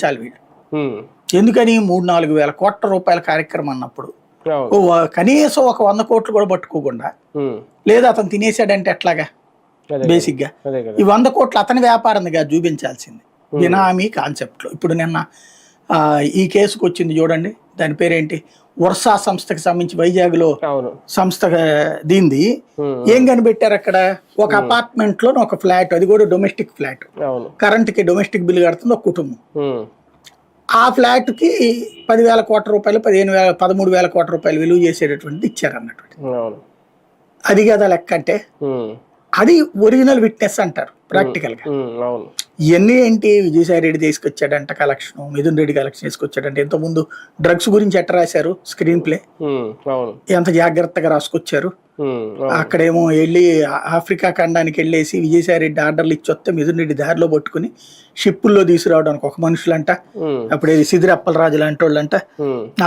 చాలు వీడు. ఎందుకని 3-4 వేల కోట్ల రూపాయల కార్యక్రమం అన్నప్పుడు కనీసం ఒక 100 కోట్లు కూడా పట్టుకోకుండా లేదా అతను తినేసాడంటే ఎట్లాగా బేసిక్ గా ఈ 100 కోట్లు అతని వ్యాపారంగా చూపించాల్సింది బినామీ కాన్సెప్ట్ లో. ఇప్పుడు నిన్న ఈ కేసుకు వచ్చింది చూడండి, దాని పేరేంటి, వర్షా సంస్థకి సంబంధించి వైజాగ్ లో సంస్థ దీంది. ఏం కనిపెట్టారు అక్కడ, ఒక అపార్ట్మెంట్ లో ఒక ఫ్లాట్, అది కూడా డొమెస్టిక్ ఫ్లాట్, కరెంట్ కి డొమెస్టిక్ బిల్ కడుతుంది ఒక కుటుంబం. ఆ ఫ్లాట్ కి 10,000 కోట్ల రూపాయలు 13,000 కోట్ల రూపాయలు విలువ చేసేటటువంటిది ఇచ్చారు అన్నట్టు. అది కదా లెక్క అంటే, అది ఒరిజినల్ విట్నెస్ అంటారు ప్రాక్టికల్ గా. ఇవన్నీ ఏంటి, విజయసాయి రెడ్డి తీసుకొచ్చాడంట కలెక్షన్, మిథున్ రెడ్డి కలెక్షన్ తీసుకొచ్చాడంటే, ఎంతో ముందు డ్రగ్స్ గురించి ఎట్ట రాశారు స్క్రీన్ ప్లే, ఎంత జాగ్రత్తగా రాసుకొచ్చారు. అక్కడేమో వెళ్ళి ఆఫ్రికా ఖండానికి వెళ్ళేసి విజయసాయి రెడ్డి ఆర్డర్లు ఇచ్చొస్తే మిథున్ రెడ్డి దారిలో పట్టుకుని షిప్పుల్లో తీసుకురావడానికి ఒక మనుషులంట, అప్పుడు ఏది సిదిరప్పలరాజు లాంటి వాళ్ళంట.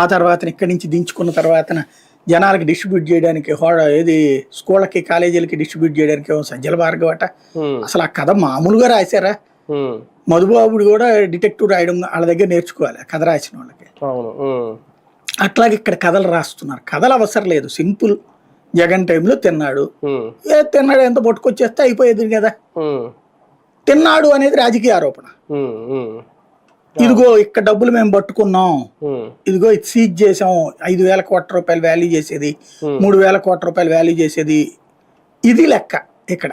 ఆ తర్వాత ఇక్కడి నుంచి దించుకున్న తర్వాత జనాలకి డిస్ట్రిబ్యూట్ చేయడానికి, ఏది స్కూళ్ళకి కాలేజీలకి డిస్ట్రిబ్యూట్ చేయడానికి సజ్జల భార్గవ అట. అసలు ఆ కథ మామూలుగా రాశారా? మధుబాబుడు కూడా డిటెక్టివ్ రాయడం వాళ్ళ దగ్గర నేర్చుకోవాలి కథ రాసిన వాళ్ళకి. అట్లాగే ఇక్కడ కథలు రాస్తున్నారు. కథలు అవసరం లేదు, సింపుల్. జగన్ టైంలో తిన్నాడు, తిన్నాడు ఎంత పట్టుకొచ్చేస్తే అయిపోయేది కదా. తిన్నాడు అనేది రాజకీయ ఆరోపణ. ఇదిగో ఇక్కడ డబ్బులు మేము పట్టుకున్నాం, ఇదిగో ఇది సీజ్ చేసాం, 5,000 కోట్ల రూపాయలు వాల్యూ చేసేది, 3,000 కోట్ల రూపాయలు వాల్యూ చేసేది, ఇది లెక్క ఇక్కడ.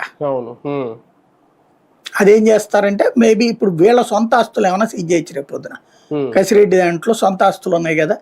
అదేం చేస్తారంటే, మేబీ ఇప్పుడు వీళ్ళ సొంత ఆస్తులు ఏమైనా సీజ్ చేయొచ్చు రేపు పొద్దున. కసిరెడ్డి దాంట్లో సొంత ఆస్తులు ఉన్నాయి కదా,